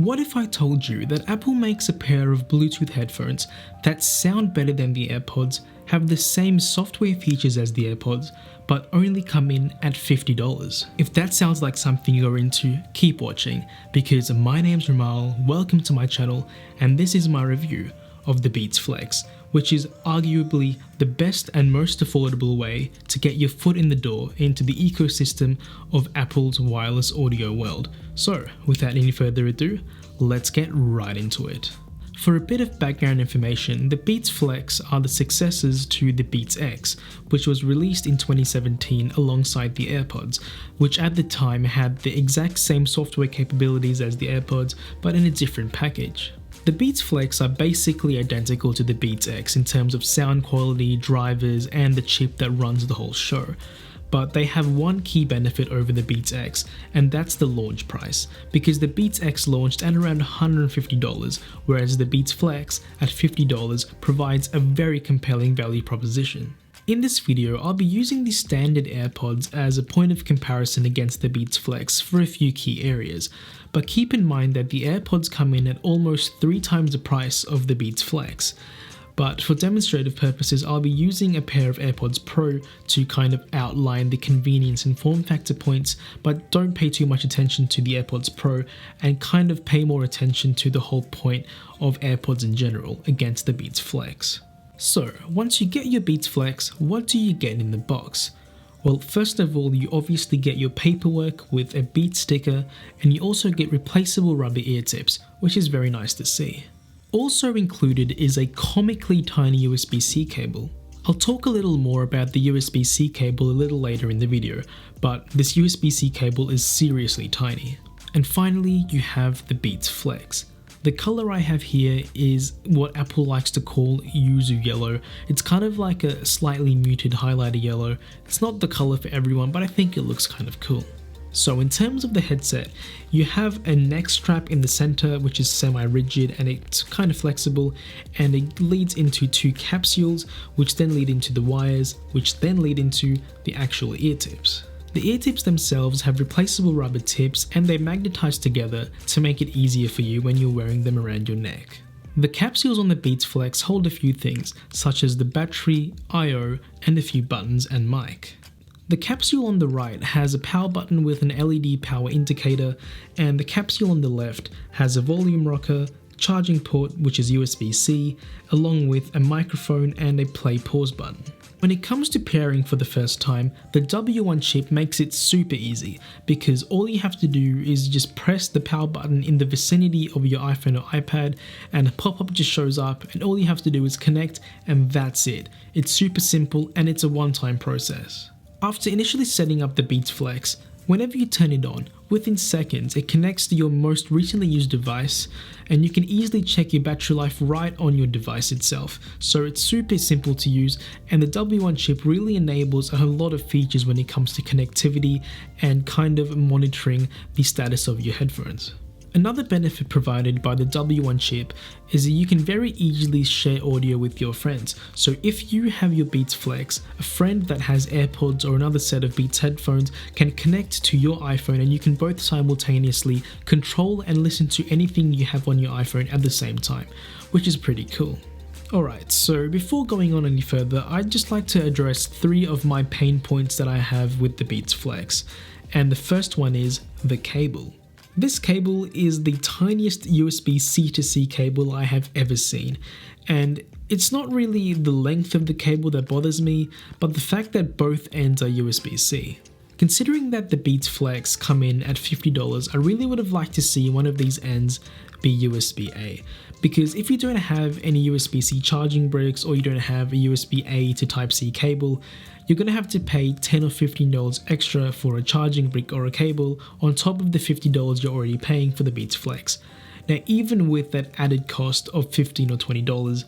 What if I told you that Apple makes a pair of Bluetooth headphones that sound better than the AirPods, have the same software features as the AirPods, but only come in at $50? If that sounds like something you're into, keep watching, because my name's Ramal, welcome to my channel, and this is my review of the Beats Flex, which is arguably the best and most affordable way to get your foot in the door into the ecosystem of Apple's wireless audio world. So, without any further ado, let's get right into it. For a bit of background information, the Beats Flex are the successors to the Beats X, which was released in 2017 alongside the AirPods, which at the time had the exact same software capabilities as the AirPods, but in a different package. The Beats Flex are basically identical to the Beats X in terms of sound quality, drivers, and the chip that runs the whole show. But they have one key benefit over the Beats X, and that's the launch price, because the Beats X launched at around $150, whereas the Beats Flex at $50 provides a very compelling value proposition. In this video, I'll be using the standard AirPods as a point of comparison against the Beats Flex for a few key areas, but keep in mind that the AirPods come in at almost 3 times the price of the Beats Flex. But for demonstrative purposes, I'll be using a pair of AirPods Pro to kind of outline the convenience and form factor points, but don't pay too much attention to the AirPods Pro and kind of pay more attention to the whole point of AirPods in general against the Beats Flex. So, once you get your Beats Flex, what do you get in the box? Well, first of all, you obviously get your paperwork with a Beats sticker, and you also get replaceable rubber ear tips, which is very nice to see. Also included is a comically tiny USB-C cable. I'll talk a little more about the USB-C cable a little later in the video, but this USB-C cable is seriously tiny. And finally, you have the Beats Flex. The color I have here is what Apple likes to call yuzu yellow. It's kind of like a slightly muted highlighter yellow. It's not the color for everyone, but I think it looks kind of cool. So in terms of the headset, you have a neck strap in the center, which is semi-rigid and it's kind of flexible, and it leads into 2 capsules, which then lead into the wires, which then lead into the actual ear tips. The ear tips themselves have replaceable rubber tips, and they magnetize together to make it easier for you when you're wearing them around your neck. The capsules on the Beats Flex hold a few things, such as the battery, I/O, and a few buttons and mic. The capsule on the right has a power button with an LED power indicator, and the capsule on the left has a volume rocker, charging port which is USB-C, along with a microphone and a play-pause button. When it comes to pairing for the first time, the W1 chip makes it super easy, because all you have to do is just press the power button in the vicinity of your iPhone or iPad, and a pop-up just shows up, and all you have to do is connect, and that's it. It's super simple and it's a one-time process. After initially setting up the Beats Flex, whenever you turn it on, within seconds it connects to your most recently used device, and you can easily check your battery life right on your device itself. So it's super simple to use, and the W1 chip really enables a lot of features when it comes to connectivity and kind of monitoring the status of your headphones. Another benefit provided by the W1 chip is that you can very easily share audio with your friends. So if you have your Beats Flex, a friend that has AirPods or another set of Beats headphones can connect to your iPhone, and you can both simultaneously control and listen to anything you have on your iPhone at the same time, which is pretty cool. Alright, so before going on any further, I'd just like to address 3 of my pain points that I have with the Beats Flex. And the first one is the cable. This cable is the tiniest USB-C to C cable I have ever seen, and it's not really the length of the cable that bothers me, but the fact that both ends are USB-C. Considering that the Beats Flex come in at $50, I really would have liked to see one of these ends be USB-A, because if you don't have any USB-C charging bricks, or you don't have a USB-A to Type-C cable, you're going to have to pay $10 or $15 extra for a charging brick or a cable on top of the $50 you're already paying for the Beats Flex. Now, even with that added cost of $15 or $20,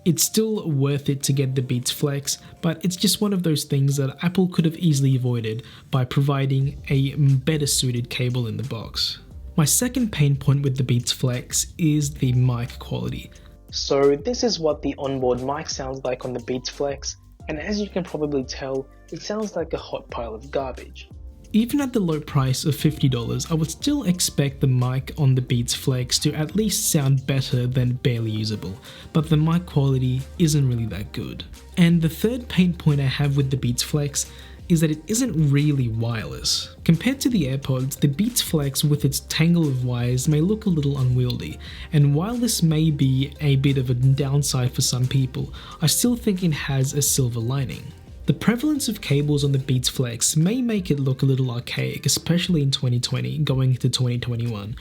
it's still worth it to get the Beats Flex, but it's just one of those things that Apple could have easily avoided by providing a better suited cable in the box. My second pain point with the Beats Flex is the mic quality. So this is what the onboard mic sounds like on the Beats Flex, and as you can probably tell, it sounds like a hot pile of garbage. Even at the low price of $50, I would still expect the mic on the Beats Flex to at least sound better than barely usable, but the mic quality isn't really that good. And the third pain point I have with the Beats Flex is that it isn't really wireless. Compared to the AirPods, the Beats Flex with its tangle of wires may look a little unwieldy, and while this may be a bit of a downside for some people, I still think it has a silver lining. The prevalence of cables on the Beats Flex may make it look a little archaic, especially in 2020 going into 2021,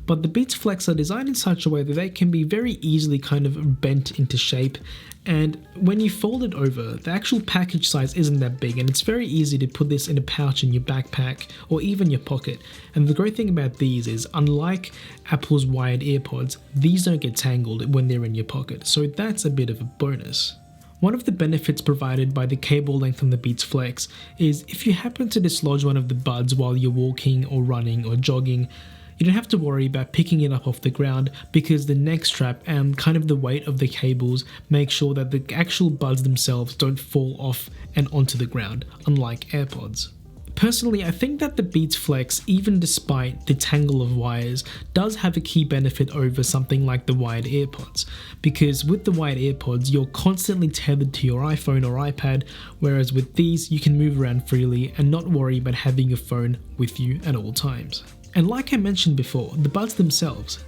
but the Beats Flex are designed in such a way that they can be very easily kind of bent into shape, and when you fold it over, the actual package size isn't that big, and it's very easy to put this in a pouch in your backpack or even your pocket. And the great thing about these is, unlike Apple's wired AirPods, these don't get tangled when they're in your pocket, so that's a bit of a bonus. One of the benefits provided by the cable length on the Beats Flex is if you happen to dislodge one of the buds while you're walking or running or jogging, you don't have to worry about picking it up off the ground, because the neck strap and kind of the weight of the cables make sure that the actual buds themselves don't fall off and onto the ground, unlike AirPods. Personally, I think that the Beats Flex, even despite the tangle of wires, does have a key benefit over something like the wired AirPods, because with the wired AirPods you're constantly tethered to your iPhone or iPad, whereas with these you can move around freely and not worry about having your phone with you at all times. And like I mentioned before, the buds themselves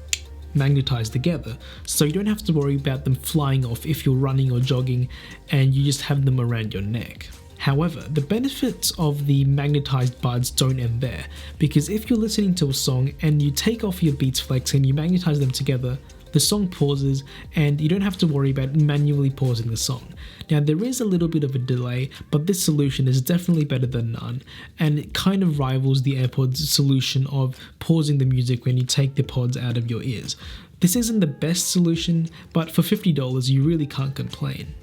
magnetize together, so you don't have to worry about them flying off if you're running or jogging and you just have them around your neck. However, the benefits of the magnetized buds don't end there, because if you're listening to a song and you take off your Beats Flex and you magnetize them together, the song pauses and you don't have to worry about manually pausing the song. Now, there is a little bit of a delay, but this solution is definitely better than none, and it kind of rivals the AirPods solution of pausing the music when you take the pods out of your ears. This isn't the best solution, but for $50 you really can't complain.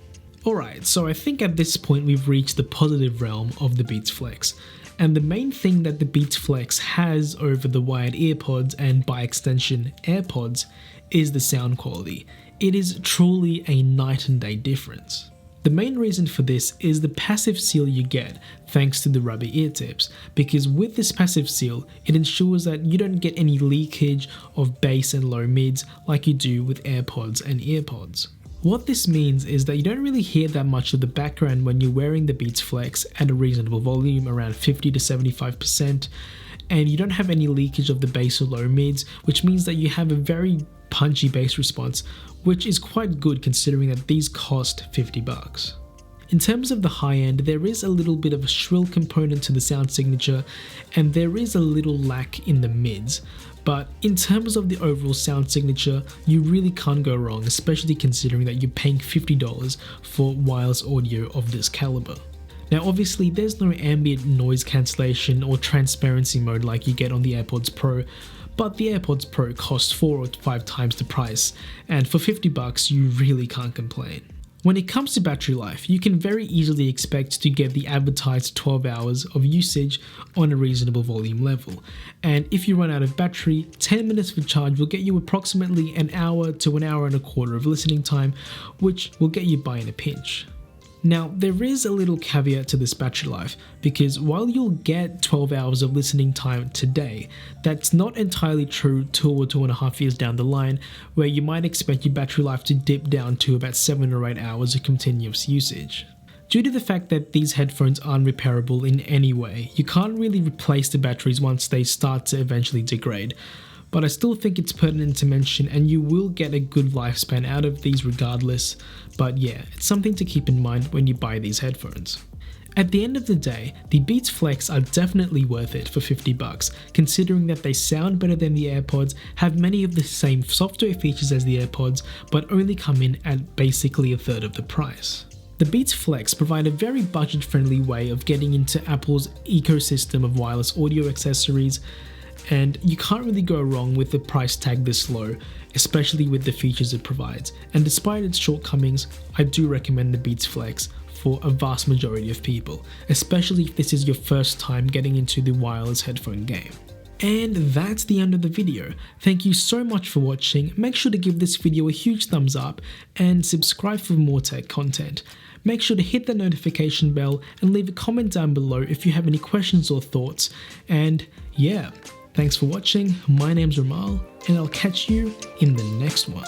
Alright, so I think at this point we've reached the positive realm of the Beats Flex. And the main thing that the Beats Flex has over the wired AirPods and by extension AirPods is the sound quality. It is truly a night and day difference. The main reason for this is the passive seal you get thanks to the rubber ear tips, because with this passive seal it ensures that you don't get any leakage of bass and low mids like you do with AirPods and EarPods. What this means is that you don't really hear that much of the background when you're wearing the Beats Flex at a reasonable volume, around 50 to 75%, and you don't have any leakage of the bass or low mids, which means that you have a very punchy bass response, which is quite good considering that these cost $50. In terms of the high end, there is a little bit of a shrill component to the sound signature, and there is a little lack in the mids. But in terms of the overall sound signature, you really can't go wrong, especially considering that you're paying $50 for wireless audio of this caliber. Now obviously there's no ambient noise cancellation or transparency mode like you get on the AirPods Pro, but the AirPods Pro costs 4 or 5 times the price, and for $50 you really can't complain. When it comes to battery life, you can very easily expect to get the advertised 12 hours of usage on a reasonable volume level. And if you run out of battery, 10 minutes of charge will get you approximately an hour to an hour and a quarter of listening time, which will get you by in a pinch. Now, there is a little caveat to this battery life, because while you'll get 12 hours of listening time today, that's not entirely true 2 or 2.5 years down the line, where you might expect your battery life to dip down to about 7 or 8 hours of continuous usage. Due to the fact that these headphones aren't repairable in any way, you can't really replace the batteries once they start to eventually degrade. But I still think it's pertinent to mention, and you will get a good lifespan out of these regardless. But yeah, it's something to keep in mind when you buy these headphones. At the end of the day, the Beats Flex are definitely worth it for $50, considering that they sound better than the AirPods, have many of the same software features as the AirPods, but only come in at basically a third of the price. The Beats Flex provide a very budget-friendly way of getting into Apple's ecosystem of wireless audio accessories, and you can't really go wrong with the price tag this low, especially with the features it provides. And despite its shortcomings, I do recommend the Beats Flex for a vast majority of people, especially if this is your first time getting into the wireless headphone game. And that's the end of the video. Thank you so much for watching. Make sure to give this video a huge thumbs up and subscribe for more tech content. Make sure to hit that notification bell and leave a comment down below if you have any questions or thoughts. And yeah, thanks for watching. My name's Ramal, and I'll catch you in the next one.